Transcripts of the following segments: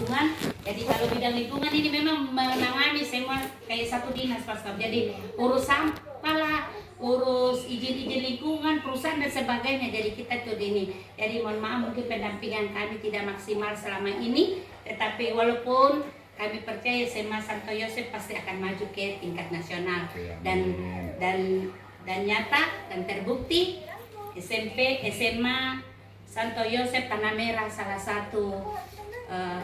lingkungan. Jadi kalau bidang lingkungan ini memang menangani semua kayak satu dinas Pastor. Jadi urus sampah lah, urus izin-izin lingkungan, perusahaan dan sebagainya. Jadi kita tuh ini. Jadi mohon maaf mungkin pendampingan kami tidak maksimal selama ini, tetapi walaupun kami percaya SMA Santo Yosef pasti akan maju ke tingkat nasional dan nyata dan terbukti SMP SMA Santo Yosef Tanah Merah salah satu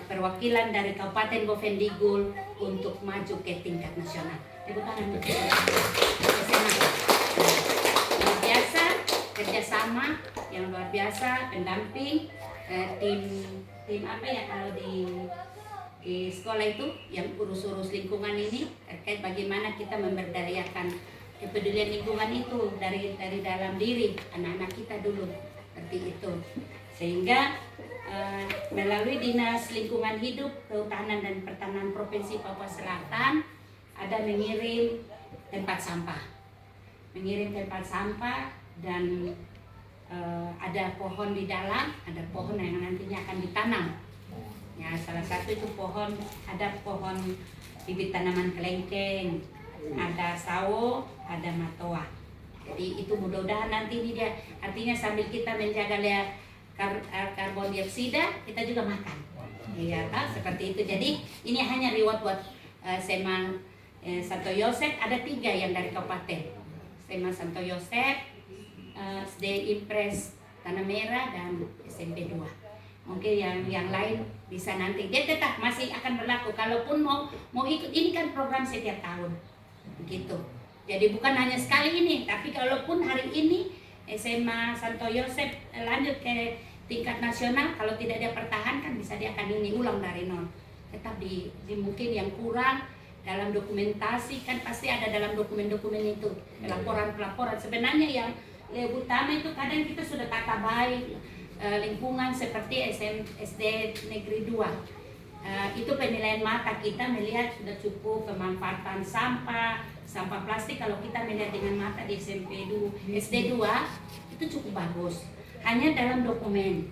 perwakilan dari Kabupaten Bovendigul untuk maju ke tingkat nasional. Tepuk tangan untuk SMA. Luar biasa kerjasama yang luar biasa, pendamping tim apa ya kalau di sekolah itu yang urus-urus lingkungan ini terkait bagaimana kita memberdayakan kepedulian lingkungan itu dari dalam diri anak-anak kita dulu seperti itu, sehingga melalui Dinas Lingkungan Hidup, Kehutanan dan Pertanahan Provinsi Papua Selatan ada mengirim tempat sampah dan ada pohon di dalam, ada pohon yang nantinya akan ditanam. Ya, salah satu itu ada pohon bibit tanaman kelengkeng, ada sawo, ada matoa. Jadi itu mudah-mudahan nanti ini dia artinya sambil kita menjaga karbon dioksida, kita juga makan. Iya, seperti itu. Jadi ini hanya reward buat SMA Santo Yosef. Ada 3 yang dari kabupaten. SMA Santo Yosef, SD Impres Tanah Merah dan SMP 2. Mungkin yang lain bisa nanti. Dia tetap masih akan berlaku. Kalaupun mau ikut, ini kan program setiap tahun, begitu. Jadi bukan hanya sekali ini, tapi kalaupun hari ini SMA Santo Yosef lanjut ke tingkat nasional, kalau tidak dia pertahankan bisa dia akan ini ulang dari nol. Tetap di mungkin yang kurang dalam dokumentasi kan pasti ada dalam dokumen-dokumen itu pelaporan. Sebenarnya yang lebih utama itu kadang kita sudah tata baik lingkungan seperti SD Negeri 2. Itu penilaian mata kita melihat sudah cukup pemanfaatan sampah plastik. Kalau kita melihat dengan mata di SD 2 itu cukup bagus, hanya dalam dokumen.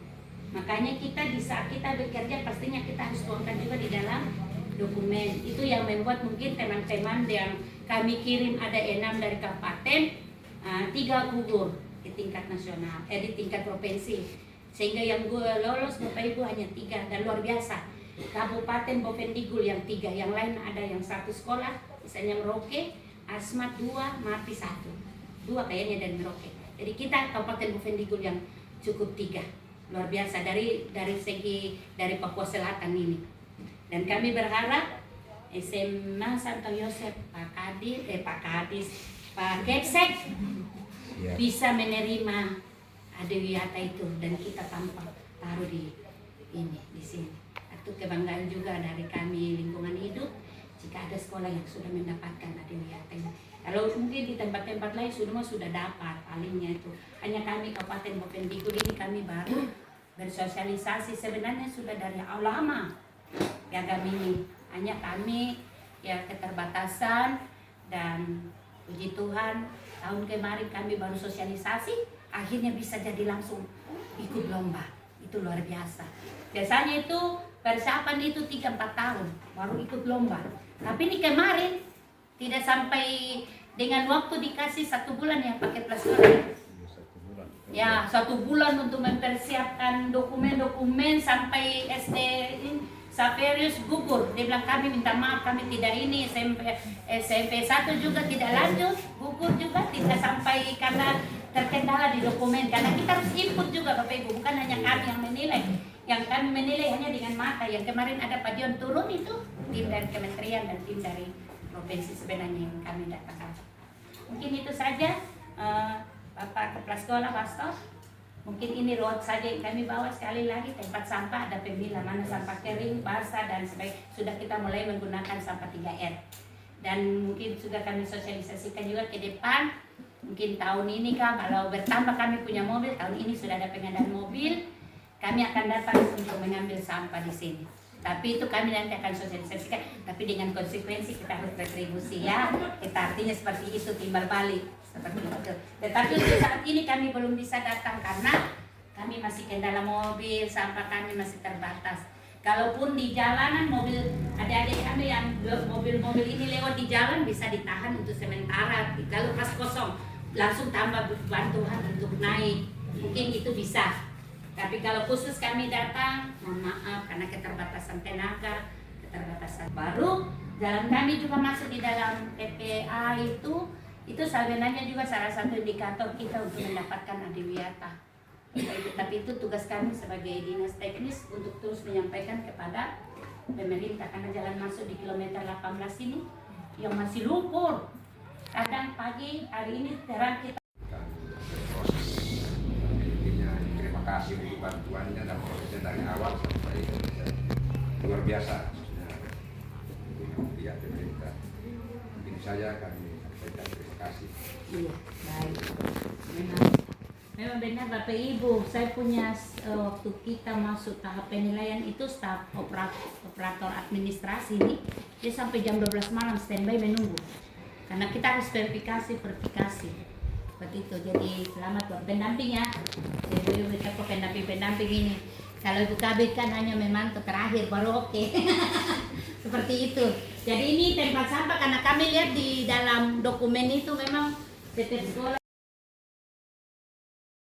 Makanya kita di saat kita bekerja pastinya kita harus tuangkan juga di dalam dokumen. Itu yang membuat mungkin teman-teman yang kami kirim ada 6 dari kabupaten, 3 gugur di tingkat nasional, di tingkat provinsi. Sehingga yang gue lolos Bapak Ibu hanya 3, dan luar biasa. Kabupaten Bovendigul yang 3, yang lain ada yang 1 sekolah, misalnya Merauke, Asmat 2, Mati 1. 2 kayaknya dari Merauke. Jadi kita Kabupaten Bovendigul yang cukup 3. Luar biasa dari segi dari Papua Selatan ini. Dan kami berharap SMA Santo Yosef Pak Kepsek bisa menerima Adiwiyata itu dan kita taruh di sini. Itu kebanggaan juga dari kami lingkungan hidup jika ada sekolah yang sudah mendapatkan Adiwiyata ini. Kalau mungkin di tempat-tempat lain sudah dapat, palingnya itu. Hanya kami Kabupaten Bovendigul ini kami baru bersosialisasi, sebenarnya sudah dari lama piagam ini. Hanya kami ya keterbatasan, dan puji Tuhan tahun kemarin kami baru sosialisasi, akhirnya bisa jadi langsung ikut lomba. Itu luar biasa. Biasanya itu persiapan itu 3-4 tahun baru ikut lomba. Tapi ini kemarin tidak sampai dengan waktu dikasih 1 bulan ya pakai pelajaran. Ya 1 bulan untuk mempersiapkan dokumen sampai SD Saverius gugur. Dia bilang kami minta maaf, kami tidak ini. SMP 1 juga tidak lanjut, gugur juga tidak sampai karena terkendala di dokumen. Karena kita harus input juga Bapak Ibu, bukan hanya kami yang menilai. Yang kami menilai hanya dengan mata. Yang kemarin ada Pak Dion turun itu tim dari kementerian dan tim dari provinsi sebenarnya yang kami datangkan. Mungkin itu saja Bapak Kepala Sekolah Pastor. Mungkin ini road saja yang kami bawa. Sekali lagi tempat sampah ada pemilah, mana sampah kering, basah dan sebagainya. Sudah kita mulai menggunakan sampah 3R. Dan mungkin juga kami sosialisasikan juga ke depan. Mungkin tahun ini kalau bertambah kami punya mobil, tahun ini sudah ada pengadaan mobil, kami akan datang untuk mengambil sampah di sini. Tapi itu kami nanti akan sosialisasikan, tapi dengan konsekuensi kita harus retribusi ya. Kita artinya seperti itu, timbal balik seperti itu. Tetapi untuk saat ini kami belum bisa datang karena kami masih kendala mobil, sampah kami masih terbatas. Kalaupun di jalanan mobil adik-adik kami yang mobil-mobil ini lewat di jalan bisa ditahan untuk sementara. Kalau pas kosong langsung tambah bantuan untuk naik, mungkin itu bisa. Tapi kalau khusus kami datang, mohon maaf karena keterbatasan tenaga, keterbatasan. Baru jalan kami juga masuk di dalam PPA itu sebenarnya juga salah satu indikator kita untuk mendapatkan adiwiyata. Tapi itu tugas kami sebagai dinas teknis untuk terus menyampaikan kepada pemerintah, karena jalan masuk di kilometer 18 ini yang masih lumpur. Kadang pagi, hari ini terang kita. Proses intinya terima kasih untuk bantuannya dan prosesnya dari awal sampai luar biasa. Pihak pemerintah. Mungkin saja kami sampaikan terima kasih. Iya, baik. Memang benar Bapak Ibu, saya punya waktu kita masuk tahap penilaian itu staf operator administrasi ini, dia sampai jam 12 malam standby menunggu. Karena kita harus verifikasi. Seperti itu. Jadi selamat buat pendampingnya. Jadi kita ke pendamping ini. Kalau Ibu Kabit kan hanya memantau terakhir baru oke. Seperti itu. Jadi ini tempat sampah karena kami lihat di dalam dokumen itu memang PT sekolah